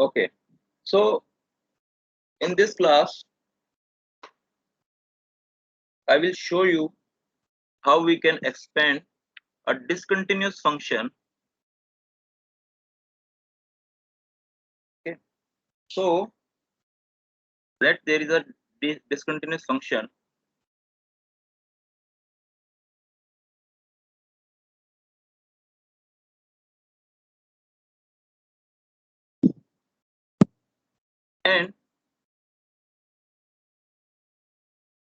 Okay, so in this class I will show you how we can expand a discontinuous function. Okay, so let there is a discontinuous function. And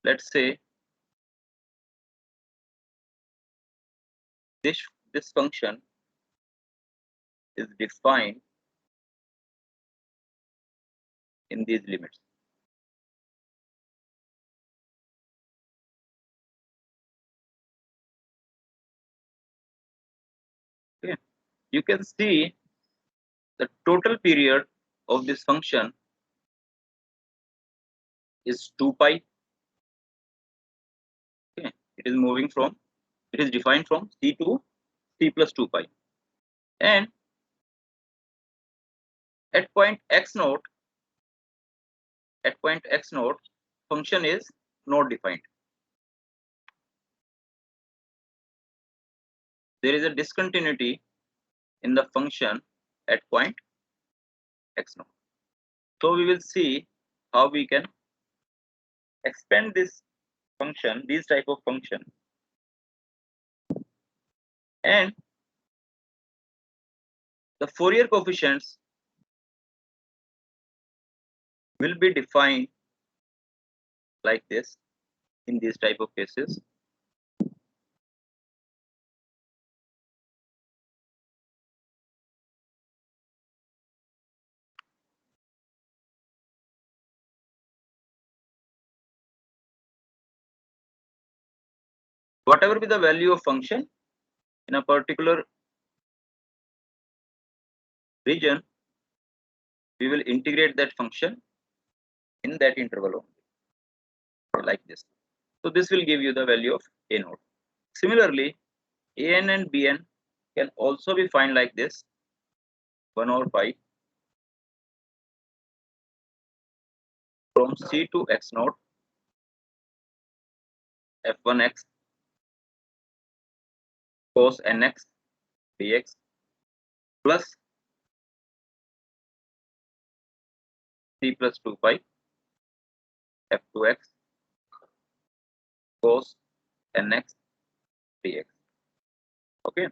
let's say this function is defined in these limits. Okay, you can see the total period of this function is 2 pi. Okay, it is defined from c to c plus 2 pi, and at point x naught, function is not defined. There is a discontinuity in the function at point x naught. So we will see how we can expand this function, these type of function, and the Fourier coefficients will be defined like this in these type of cases. Whatever be the value of function in a particular region, we will integrate that function in that interval only, like this. So this will give you the value of a naught. Similarly, an and bn can also be defined like this: 1 over pi from c to x naught f1x cos nx dx plus c plus 2 pi f2x cos nx dx. Okay,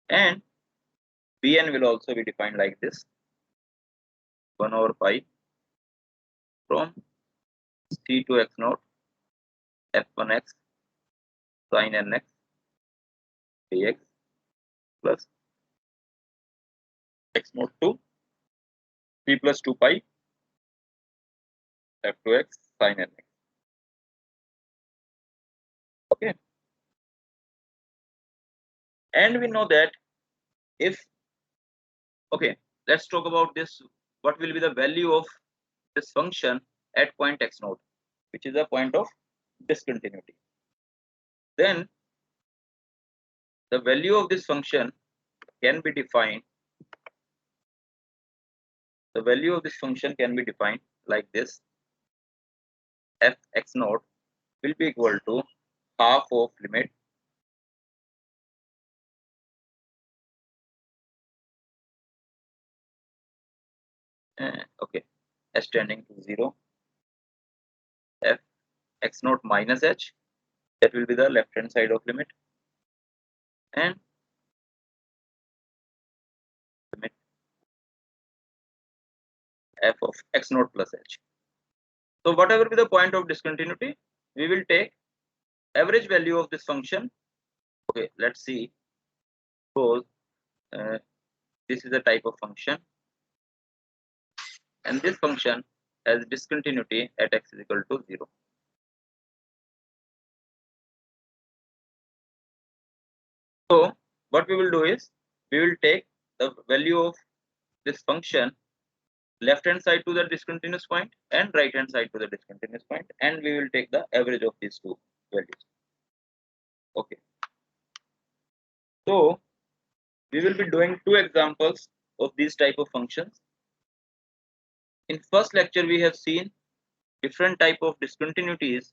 and bn will also be defined like this: 1 over pi from c to x naught f1x sin nx dx plus x naught to c plus 2 pi f2x sin nx. Okay, and we know that if, okay, let's talk about this. What will be the value of this function at point x naught, which is a point of discontinuity? Then the value of this function can be defined. The value of this function can be defined like this: f x naught will be equal to half of limit okay, s tending to 0, f x naught minus h, that will be the left hand side of limit, and limit f of x naught plus h. So whatever be the point of discontinuity, we will take average value of this function. Okay, let's see. Suppose this is a type of function, and this function has discontinuity at x is equal to 0. So what we will do is, we will take the value of this function left hand side to the discontinuous point and right hand side to the discontinuous point, and we will take the average of these two values. Okay, so we will be doing two examples of these type of functions. in first lecture we have seen different type of discontinuities.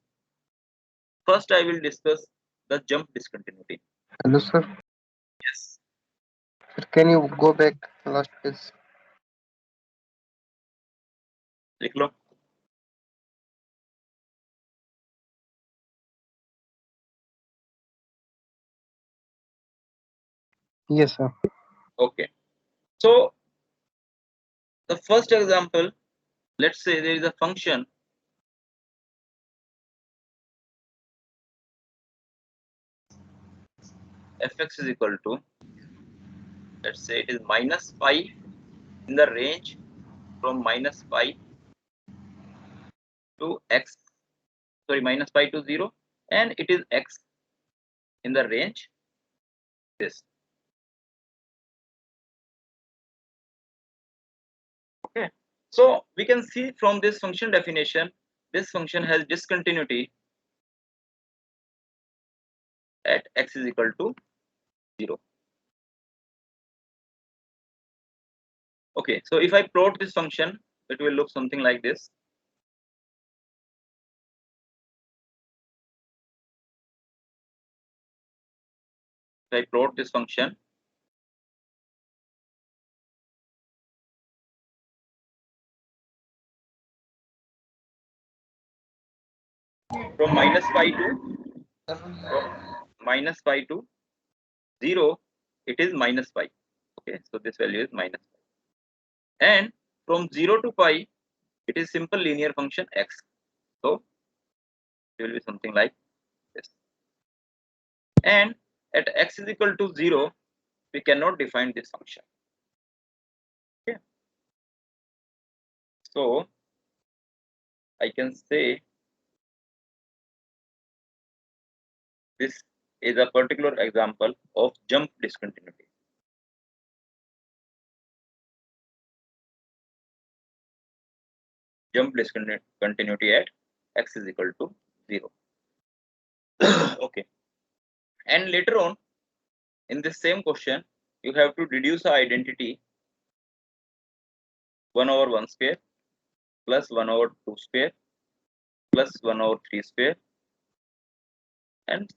First I will discuss the jump discontinuity. Hello, sir. Yes. Sir, can you go back last page? लिख लो. Yes, sir. Okay. So the first example, let's say there is a function fx is equal to, let's say it is minus pi in the range from minus pi to x, sorry, minus pi to 0, and it is x in the range this. Okay. So we can see from this function definition, this function has discontinuity at x is equal to 0. Okay, so if I plot this function, it will look something like this. If I plot this function, from minus pi to 0, it is minus pi. Okay, so this value is minus pi. And from 0 to pi, it is simple linear function x. So it will be something like this. And at x is equal to 0, we cannot define this function. Okay. So I can say this is a particular example of jump discontinuity. Jump discontinuity at x is equal to 0. Okay. And later on, in this same question, you have to deduce the identity 1 over 1 square plus 1 over 2 square plus 1 over 3 square, and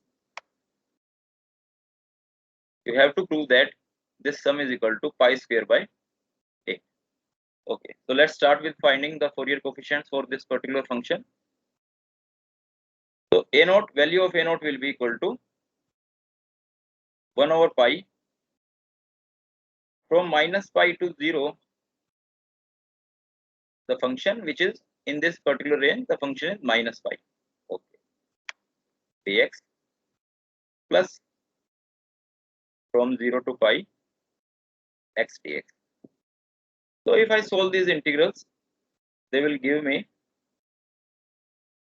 you have to prove that this sum is equal to pi square by a. Okay, so let's start with finding the Fourier coefficients for this particular function. So a naught, value of a naught will be equal to 1 over pi from minus pi to 0. The function which is in this particular range, the function is minus pi. Okay, dx plus from 0 to pi x dx. So if I solve these integrals, they will give me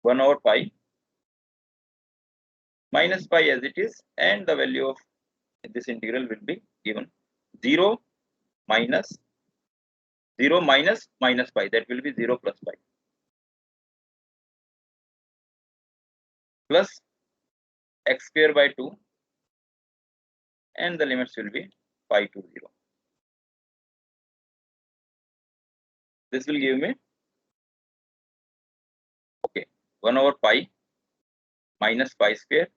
1 over pi minus pi as it is, and the value of this integral will be given 0 minus 0 minus minus pi, that will be 0 plus pi, plus x square by 2, and the limits will be pi to 0. This will give me, okay, 1 over pi minus pi square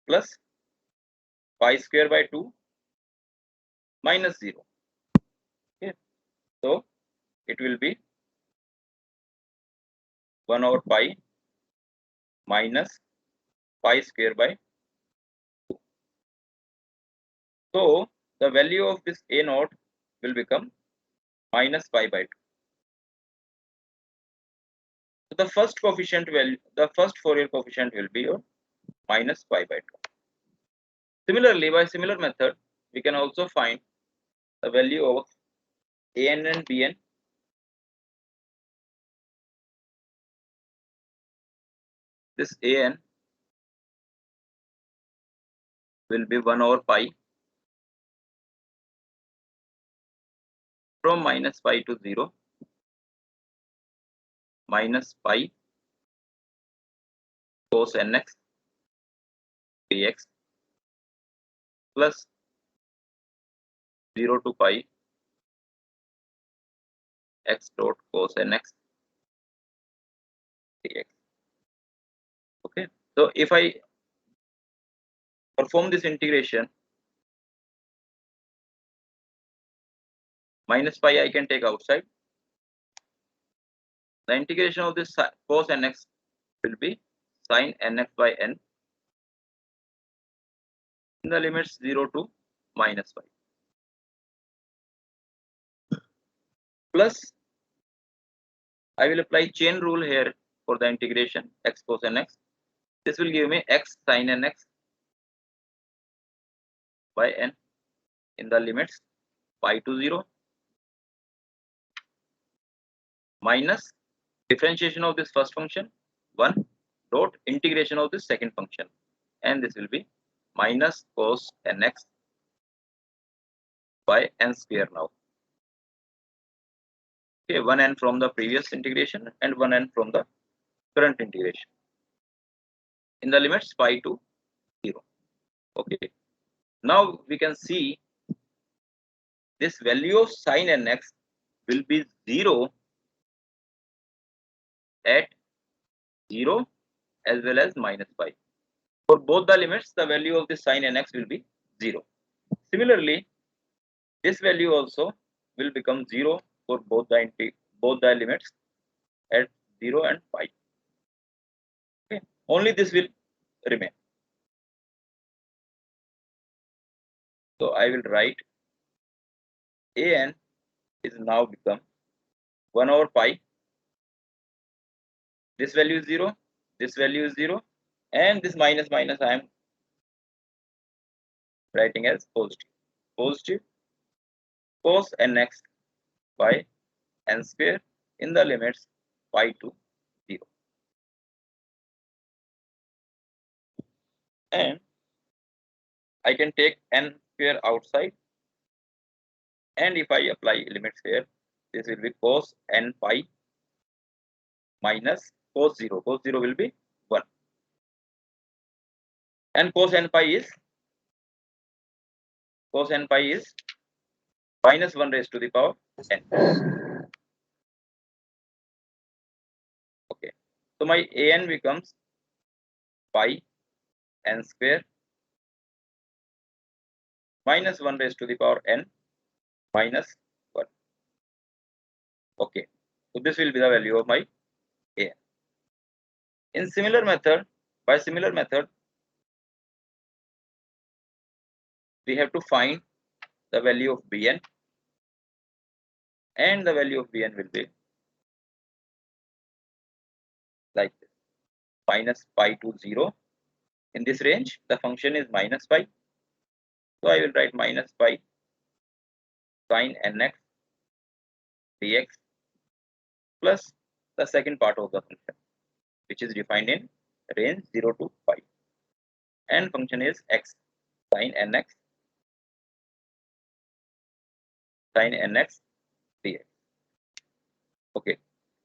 plus pi square by 2 minus 0. Okay, so it will be 1 over pi minus pi square by 2. So the value of this a naught will become minus pi by 2. So the first coefficient value, the first Fourier coefficient will be your minus pi by 2. Similarly, by similar method, we can also find the value of an and bn. This an will be 1 over pi from minus pi to 0 minus pi cos nx dx plus 0 to pi x dot cos nx dx. Okay, so if I perform this integration, minus pi I can take outside. The integration of this cos nx will be sin nx by n in the limits 0 to minus pi, plus I will apply chain rule here for the integration x cos nx. This will give me x sin nx by n in the limits pi to 0 minus differentiation of this first function 1 dot integration of this second function, and this will be minus cos nx by n square now. Okay, one n from the previous integration and one n from the current integration in the limits pi to 0. Okay, now we can see this value of sin nx will be 0 at 0 as well as minus pi. For both the limits, the value of the sin nx will be 0. Similarly, this value also will become 0 for both the limits at 0 and pi. Okay, only this will remain. So I will write an is now become 1 over pi. This value is 0, this value is 0, and this minus minus I am writing as positive. Positive cos nx by n square in the limits pi to 0. And I can take n square outside, and if I apply limits here, this will be cos n pi minus cos 0. Cos 0 will be 1. And cos n pi is minus 1 raised to the power n. Okay, so my an becomes pi n square minus 1 raised to the power n minus 1. Okay, so this will be the value of my an. In similar method, by similar method, we have to find the value of bn, and the value of bn will be like this, minus pi to 0. In this range, the function is minus pi, so I will write minus pi sin nx dx plus the second part of the function, which is defined in range 0 to pi, and function is x sin nx dx. Okay,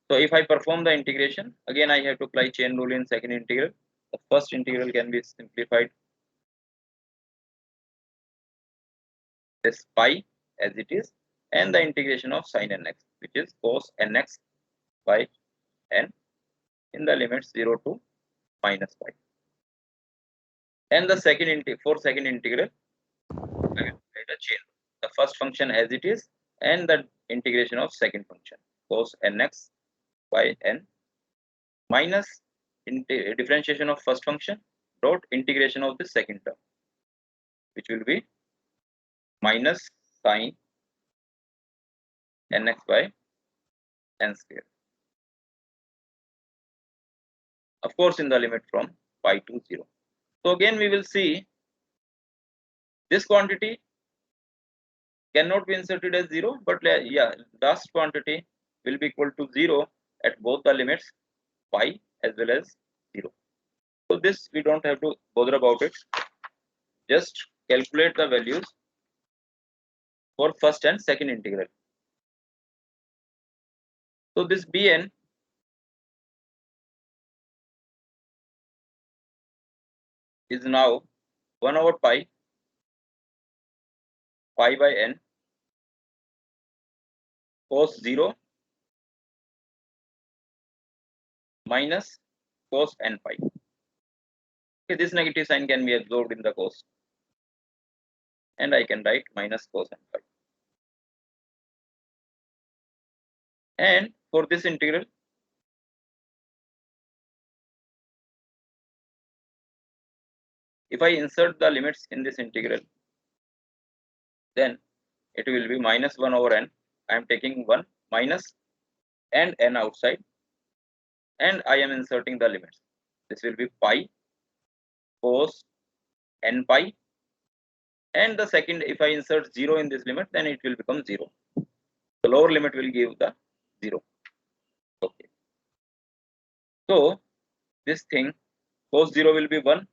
so if I perform the integration, again I have to apply chain rule in second integral. The first integral can be simplified this pi as it is, and the integration of sin nx, which is cos nx by n in the limits 0 to minus pi. And the second integral, I will write a chain. The first function as it is, and the integration of second function cos nx by n minus differentiation of first function dot integration of the second term, which will be minus sin nx by n square, of course in the limit from pi to 0. So again we will see this quantity cannot be inserted as 0, but yeah, last quantity will be equal to 0 at both the limits pi as well as 0. So this we don't have to bother about it. Just calculate the values for first and second integral. So this bn is now 1 over pi by n cos 0 minus cos n pi. Okay, this negative sign can be absorbed in the cos, and I can write minus cos n pi. And for this integral, if I insert the limits in this integral, then it will be minus 1 over n. I am taking 1 minus and n outside, and I am inserting the limits. This will be pi cos n pi, and the second, if I insert 0 in this limit, then it will become 0. The lower limit will give the 0. Okay. So this thing cos 0 will be 1.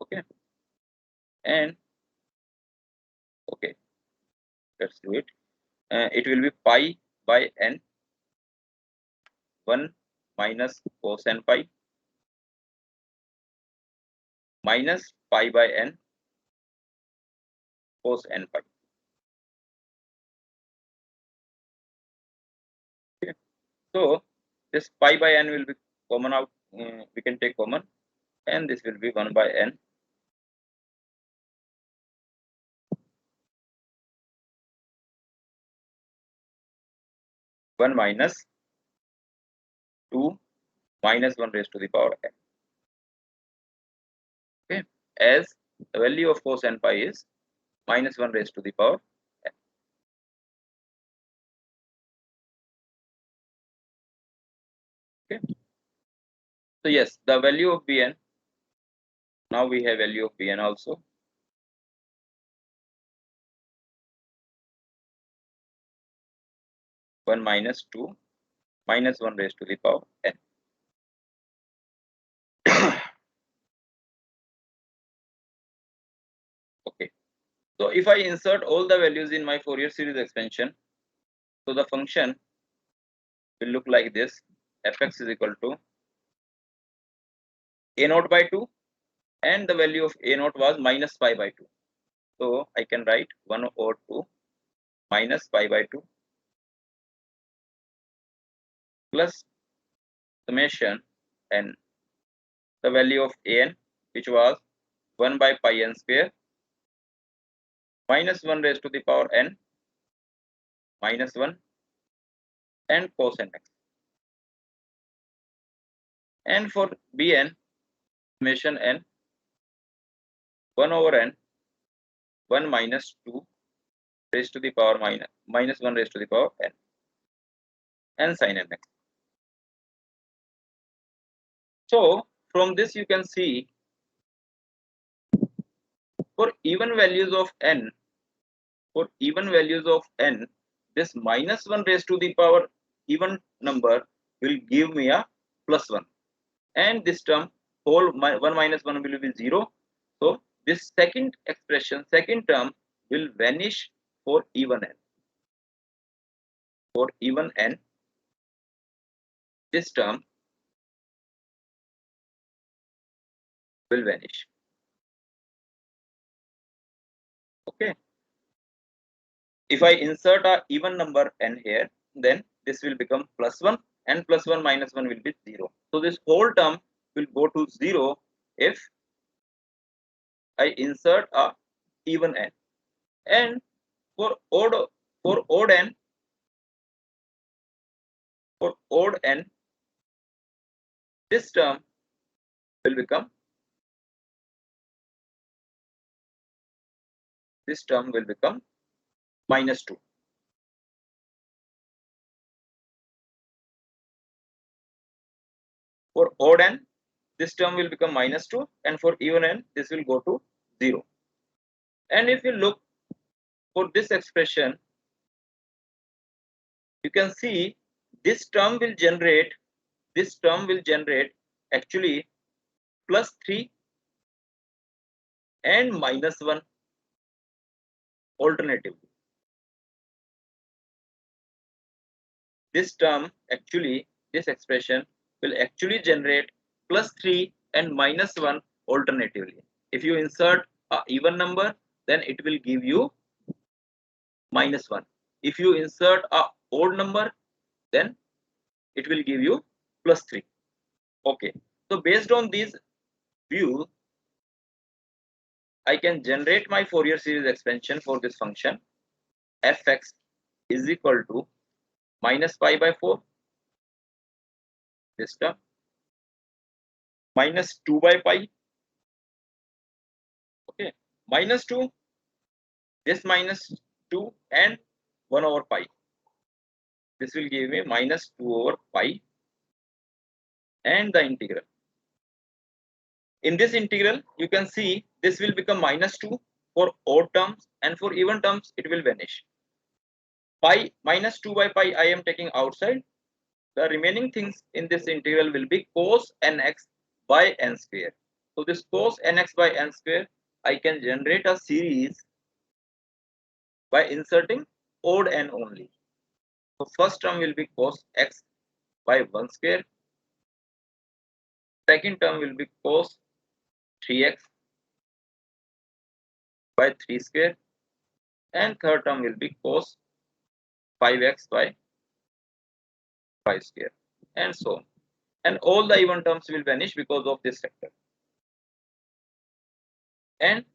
Okay. And okay, let's do it. It will be pi by n, 1 minus cos n pi minus pi by n cos n pi. Okay. So this pi by n will be common out. We can take common, and this will be 1 by n one minus 2 minus 1 raised to the power n. Okay, as the value of cos n pi is minus 1 raised to the power n. Okay. So yes, the value of bn. Now we have value of bn also. One minus 2 minus 1 raised to the power n. Okay. So if I insert all the values in my Fourier series expansion, so the function will look like this. Fx is equal to a naught by 2, and the value of a naught was minus pi by 2. So I can write 1 over 2 minus pi by 2 plus summation n, the value of an, which was 1 by pi n square minus 1 raised to the power n minus 1 and cos nx. And for bn, summation n 1 over n 1 minus 2 raised to the power minus 1 raised to the power n and sin nx. So from this you can see, for even values of n, this minus 1 raised to the power even number will give me a plus 1, and this term whole 1 minus 1 will be 0. So this second term will vanish for even n. For even n, this term will vanish. Okay. If I insert a even number n here, then this will become plus 1, and plus 1 minus 1 will be 0. So this whole term will go to 0 if I insert a even n. And for odd n, this term will become minus 2. For odd n, this term will become minus 2, and for even n, this will go to 0. And if you look for this expression, you can see this term will generate actually plus 3 and minus 1 alternatively. This expression will actually generate plus 3 and minus 1 alternatively. If you insert a even number, then it will give you minus 1. If you insert a odd number, then it will give you plus 3. Okay, so based on these views, I can generate my Fourier series expansion for this function fx is equal to minus pi by 4, this term, minus 2 by pi, okay, minus 2, this minus 2 and 1 over pi. This will give me minus 2 over pi and the integral. In this integral, you can see this will become minus 2 for odd terms, and for even terms it will vanish. Pi minus 2 by pi I am taking outside. The remaining things in this integral will be cos nx by n square. So this cos nx by n square, I can generate a series by inserting odd n only. So first term will be cos x by 1 square. Second term will be cos 3x by 3 square. And third term will be cos 5x by 5 square, and so on. And all the even terms will vanish because of this factor. And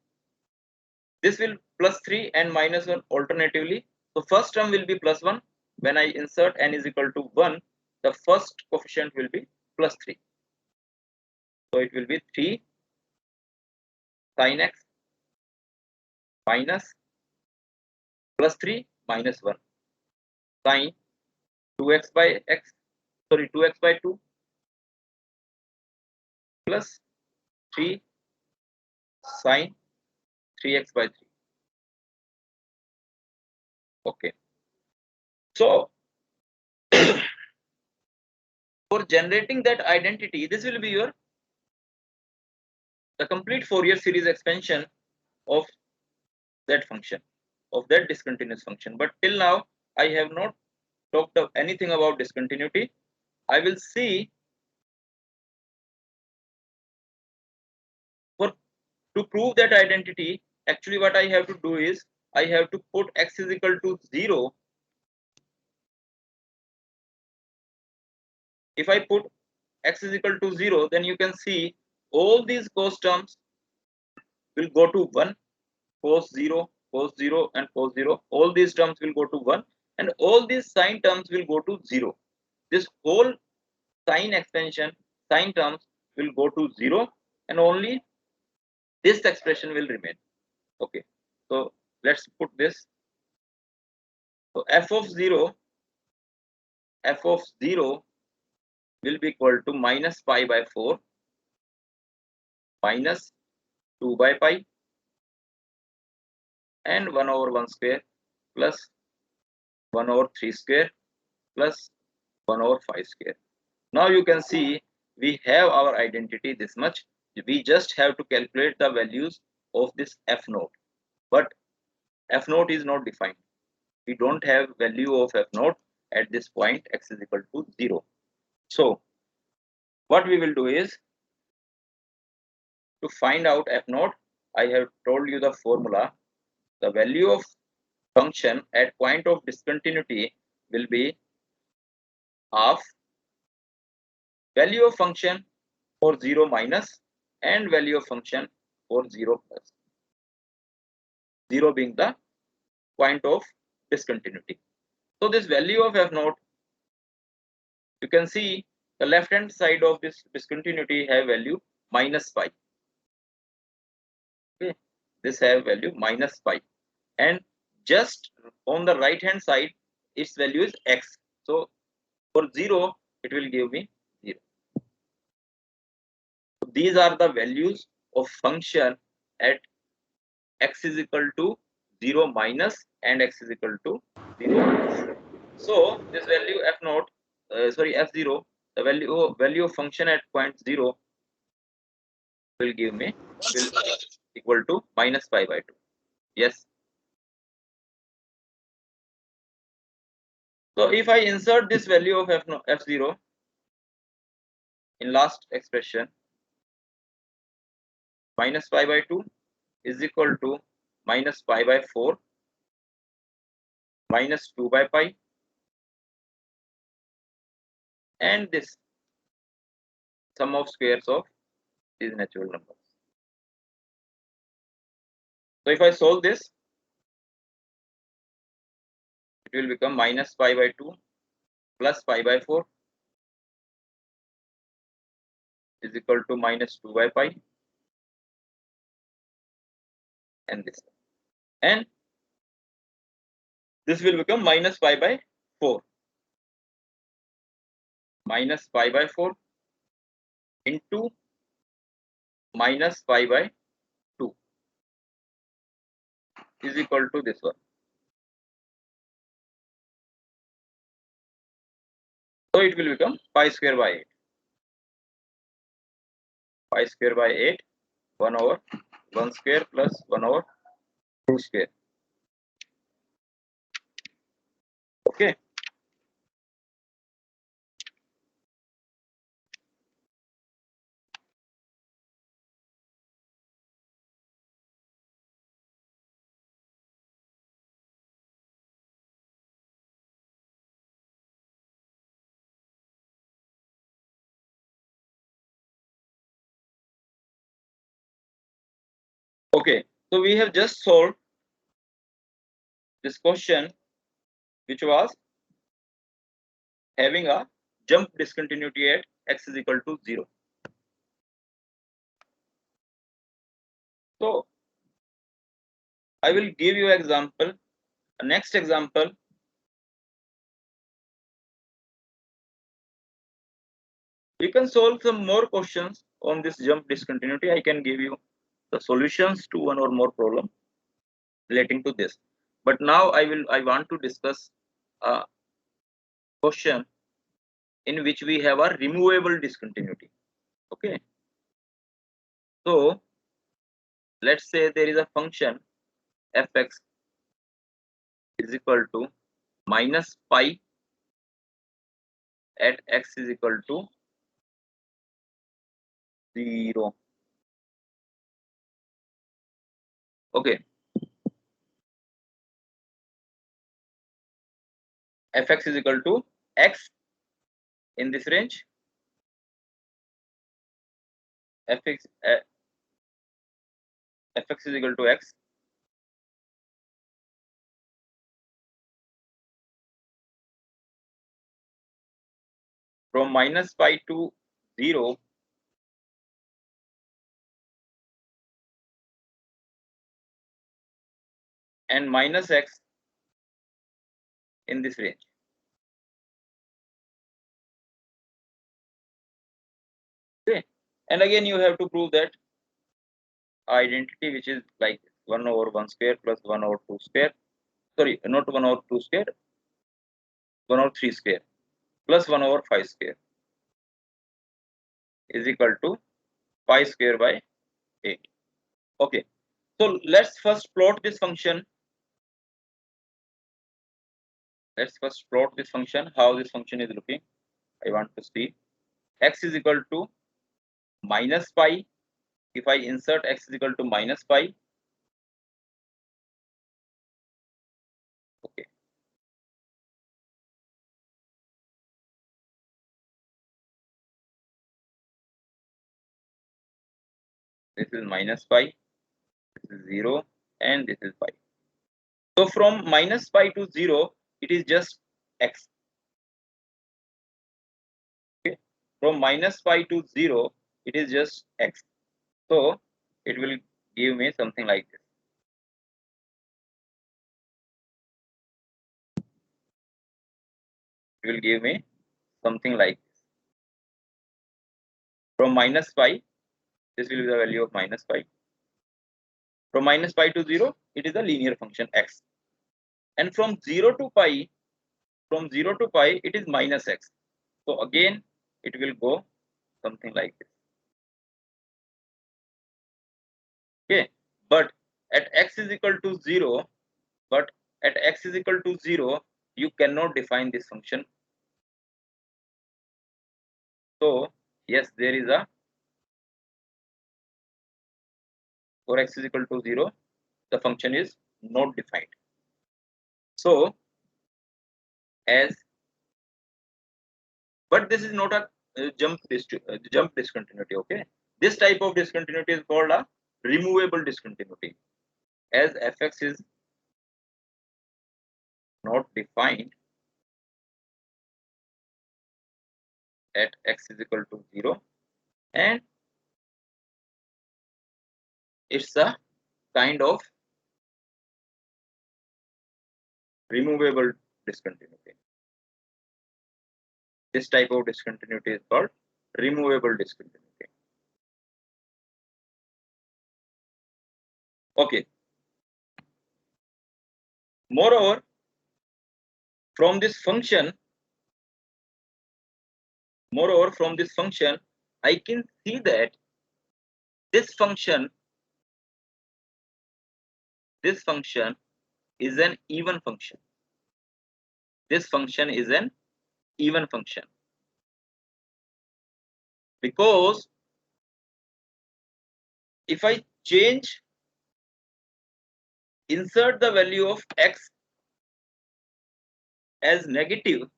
this will plus 3 and minus 1 alternatively. So first term will be plus 1. When I insert n is equal to 1, the first coefficient will be plus 3. So it will be 3 sin x minus plus 3 minus 1 sin 2x by x, sorry, 2x by 2 plus 3 sin 3x by 3. Okay. So for generating that identity, this will be your the complete Fourier series expansion of that function, of that discontinuous function. But till now, I have not talked of anything about discontinuity. I will see for to prove that identity. Actually, what I have to do is I have to put x is equal to 0. If I put x is equal to 0, then you can see all these cos terms will go to 1. Cos 0, cos 0, and cos 0. All these terms will go to 1, and all these sine terms will go to 0. This whole sine expansion, sine terms will go to 0, and only this expression will remain. Okay, so let's put this. So f of 0 will be equal to minus pi by 4 minus 2 by pi and 1 over 1 square plus 1 over 3 square plus 1 over 5 square. Now you can see we have our identity this much. We just have to calculate the values of this f naught, but f naught is not defined. We don't have value of f naught at this point x is equal to 0. So what we will do is, to find out f naught, I have told you the formula. The value of function at point of discontinuity will be half value of function for 0 minus and value of function for 0 plus, 0 being the point of discontinuity. So this value of f naught, you can see the left hand side of this discontinuity have value minus pi. Okay, this have value minus pi, and just on the right hand side its value is x. So for 0 it will give me 0. So these are the values of function at x is equal to 0 minus and x is equal to 0 plus. So this value f naught, sorry, f0, the value of function at point 0 will give me, will equal to minus pi by 2. Yes. So if I insert this value of f0 in last expression, minus pi by 2 is equal to minus pi by 4 minus 2 by pi, and this sum of squares of these natural numbers. So if I solve this, it will become minus pi by 2 plus pi by 4 is equal to minus 2 by pi, and this will become minus pi by 4 minus pi by 4 into minus pi by 2 is equal to this one. So it will become pi square by 8. Pi square by 8, 1 over 1 square plus 1 over 2 square. Okay. Okay. So we have just solved this question, which was having a jump discontinuity at x is equal to 0. So I will give you example. Next example, you can solve some more questions on this jump discontinuity. I can give you the solutions to one or more problem relating to this. But now I want to discuss a question in which we have a removable discontinuity. Okay. So let's say there is a function fx is equal to minus pi at x is equal to 0. Okay. Fx is equal to x in this range. Fx is equal to x from minus pi to 0 and minus x in this range. Okay. And again you have to prove that identity, which is like 1 over 1 square plus 1 over 2 square. Sorry, not 1 over 2 square, 1 over 3 square plus 1 over 5 square is equal to pi square by 8. Okay. So let's first plot this function. Let's first plot this function, how this function is looking. I want to see x is equal to minus pi. If I insert x is equal to minus pi, okay, this is minus pi, this is 0, and this is pi. So from minus pi to 0, it is just x. Okay. From minus pi to 0, it is just x. So it will give me something like this. It will give me something like this. From minus pi, this will be the value of minus pi. From minus pi to 0, it is a linear function x. And from 0 to pi, it is minus x. So again, it will go something like this. Okay, but at x is equal to 0, you cannot define this function. So yes, there is a, for x is equal to 0, the function is not defined. So as, but this is not a jump discontinuity. Okay, this type of discontinuity is called a removable discontinuity, as fx is not defined at x is equal to 0, and it's a kind of removable discontinuity. This type of discontinuity is called removable discontinuity. Okay. Moreover, from this function, I can see that this function is an even function. This function is an even function because if I insert the value of x as negative,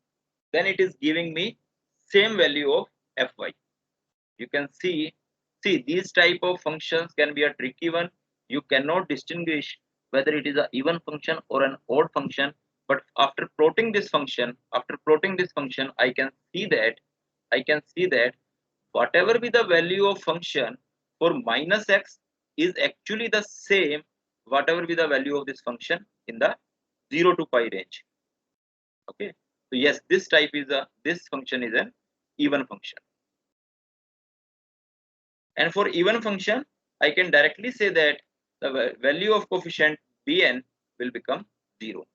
then it is giving me same value of fy. You can see these type of functions can be a tricky one. You cannot distinguish whether it is an even function or an odd function. But after plotting this function, I can see that whatever be the value of function for minus x is actually the same whatever be the value of this function in the 0 to pi range. Okay, so yes, this function is an even function. And for even function, I can directly say that the value of coefficient bn will become 0.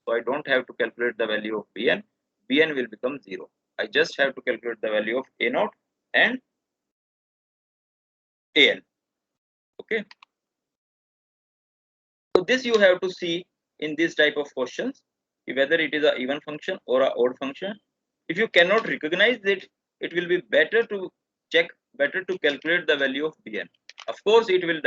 So I don't have to calculate the value of bn. Bn will become 0. I just have to calculate the value of a0 and an. Okay. So this you have to see in this type of questions, whether it is an even function or an odd function. If you cannot recognize it, it will be better to calculate the value of bn. Of course, it will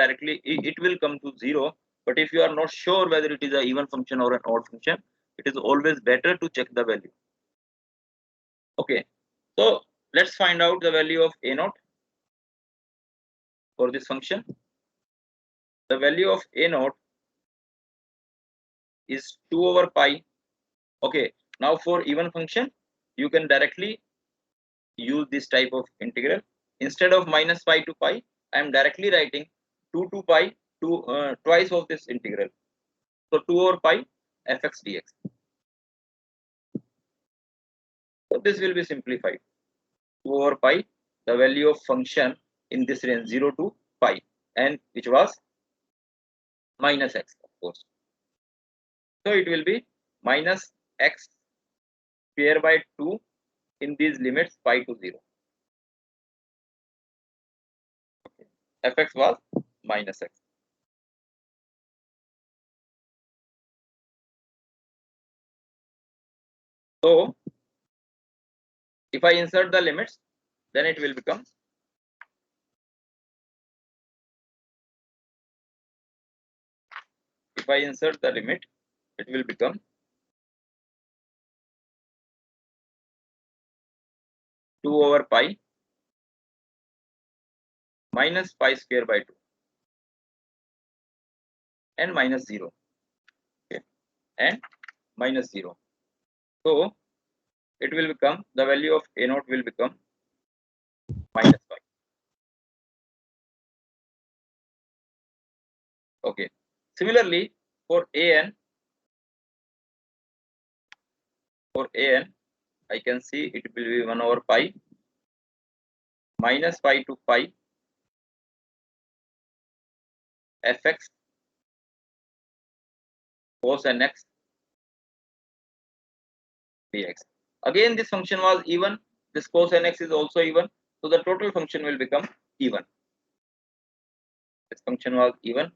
come to 0. But if you are not sure whether it is an even function or an odd function, it is always better to check the value. Okay, so let's find out the value of a0 for this function. The value of a0 is 2 over pi. Okay, now for even function, you can directly use this type of integral. Instead of minus pi to pi, I am directly writing 2 to pi to twice of this integral. So 2 over pi fx dx. So this will be simplified. 2 over pi, the value of function in this range 0 to pi, and which was minus x, of course. So it will be minus x square by 2 in these limits pi to 0. Fx was minus x. So if I insert the limits, then it will become if I insert the limit, it will become 2 over pi minus pi square by 2 and minus 0. Okay, and minus 0. So it will become, the value of a0 will become minus pi. Okay. Similarly, for an, I can see it will be 1 over pi minus pi to pi fx cos nx dx. Again, this function was even. This cos nx is also even. So the total function will become even. This function was even.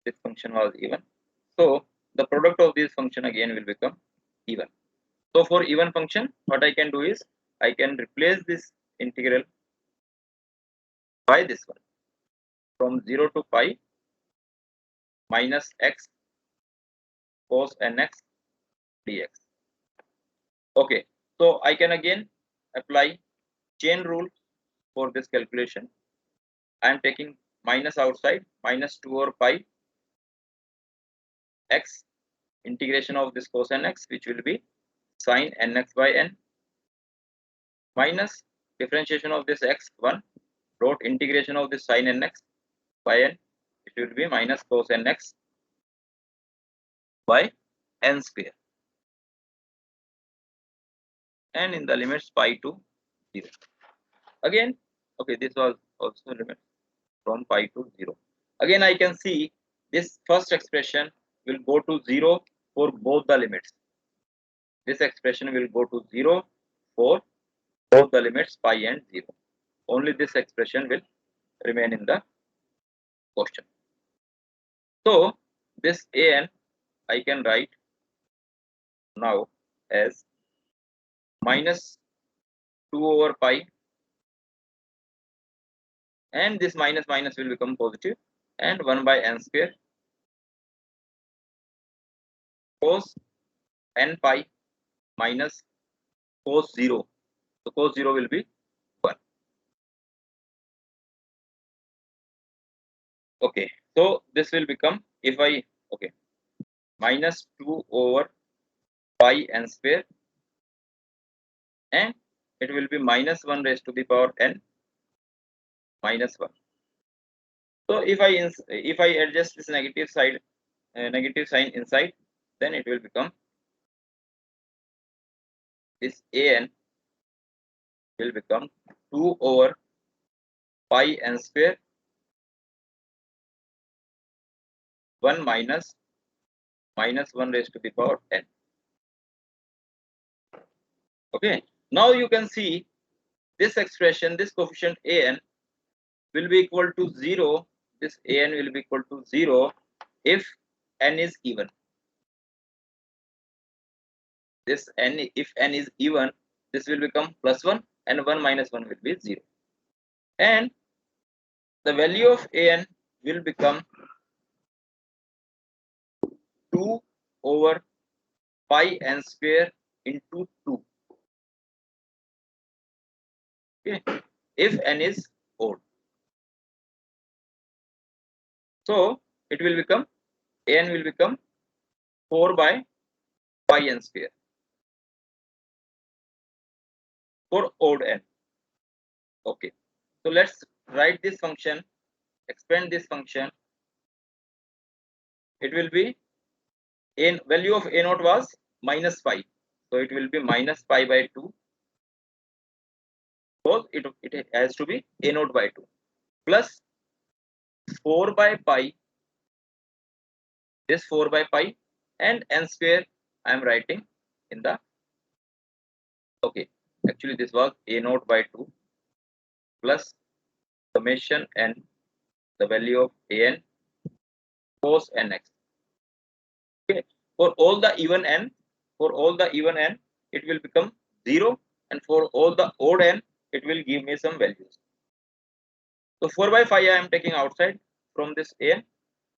This function was even. So the product of this function again will become even. So for even function, what I can do is I can replace this integral by this one from 0 to pi minus x cos nx dx. Okay, so I can again apply chain rule for this calculation. I am taking minus outside, minus 2 over pi x integration of this cosine x, which will be sine nx by n, minus differentiation of this x 1 dot integration of this sine nx by n, it will be minus cos nx by n square, and in the limits pi to 0. Again, okay, this was also limit from pi to 0. Again, I can see this first expression will go to 0 for both the limits. This expression will go to 0 for both the limits pi and 0. Only this expression will remain in the question. So this an I can write now as minus 2 over pi, and this minus minus will become positive, and 1 by n square cos n pi minus cos 0. So cos 0 will be 1. Okay, so this will become, if I, okay, minus 2 over pi n square, and it will be minus 1 raised to the power n minus 1. So if I adjust this negative side, negative sign inside, then it will become this an will become 2 over pi n square 1 minus 1 raised to the power n. Okay, now you can see this expression, this coefficient an will be equal to 0. This an will be equal to 0 if n is even. This n, if n is even, this will become plus 1, and 1 minus 1 will be 0. And the value of an will become 2 over pi n square into 2. Okay, if n is odd. So it will become, an will become 4 by pi n square for odd n. Okay, so let's write this function, expand this function. It will be, a value of a naught was minus pi, so it will be minus pi by 2, because it has to be a naught by 2, plus 4 by pi, this 4 by pi, and n square I am writing in the, okay, actually this was a naught by 2 plus summation n, the value of an cos nx. Okay, for all the even n, it will become 0, and for all the odd n, it will give me some values. So 4 by 5 I am taking outside from this n,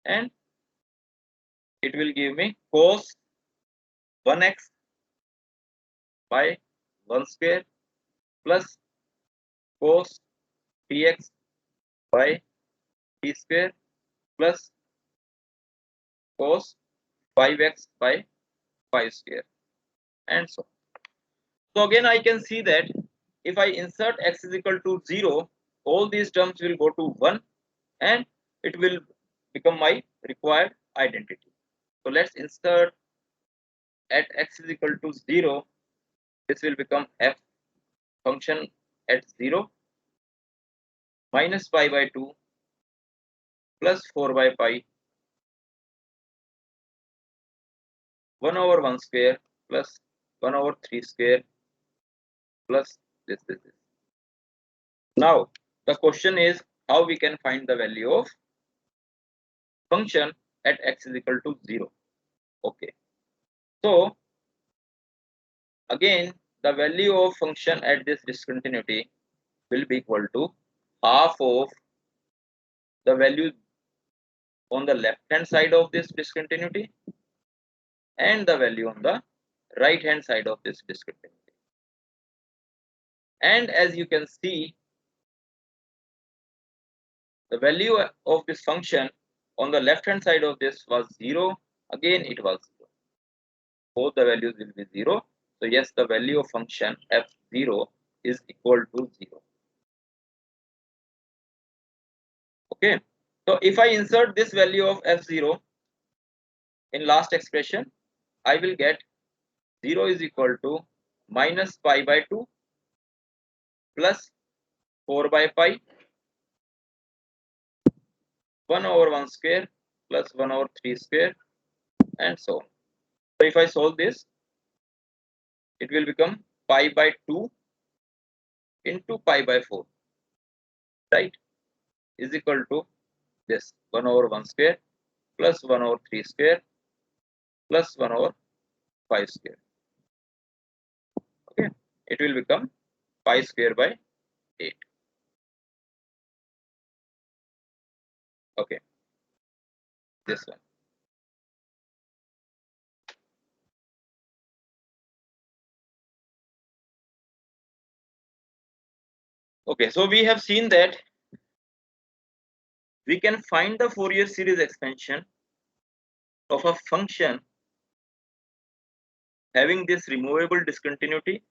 and it will give me cos 1x by 1 square plus cos 3x by t square plus cos 5x by 5 square, and so on. So again I can see that if I insert x is equal to 0, all these terms will go to 1, and it will become my required identity. So let's insert at x is equal to 0, this will become f function at 0 minus pi by 2 plus 4 by pi 1 over 1 square plus 1 over 3 square plus this. Now the question is how we can find the value of function at x is equal to 0. Okay, so again the value of function at this discontinuity will be equal to half of the value on the left hand side of this discontinuity and the value on the right hand side of this discontinuity. and as you can see, the value of this function on the left hand side of this was 0. Again it was 0. Both the values will be 0. So yes, the value of function f0 is equal to 0. Okay, so if I insert this value of f0 in last expression, I will get 0 is equal to minus pi by 2 plus 4 by pi 1 over 1 square plus 1 over 3 square and so on. So if I solve this, it will become pi by 2 into pi by 4, right, is equal to this 1 over 1 square plus 1 over 3 square plus 1 over 5 square. Okay, it will become pi square by 8. Okay, this one. Okay, so we have seen that we can find the Fourier series expansion of a function having this removable discontinuity.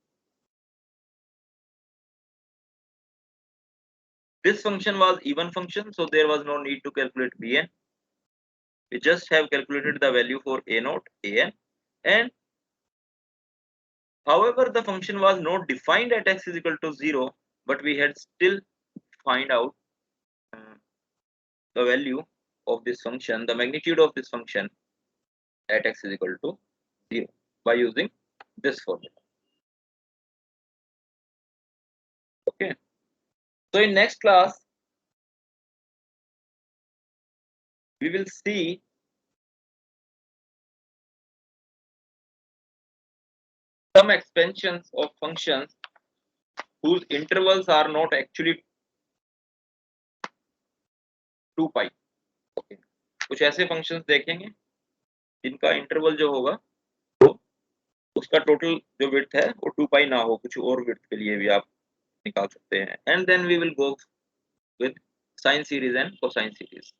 This function was even function, so there was no need to calculate Bn. We just have calculated the value for a naught, an, and however the function was not defined at x is equal to 0, but we had still find out the value of this function, the magnitude of this function at x is equal to 0 by using this formula. Okay, so in next class we will see some expansions of functions whose intervals are not actually 2 pi. Okay, कुछ ऐसे functions देखेंगे जिनका interval जो होगा तो उसका total जो width है वो 2 पाई ना हो, कुछ और विड्थ के लिए भी आप निकाल सकते हैं. And then we will go with sine series and cosine series.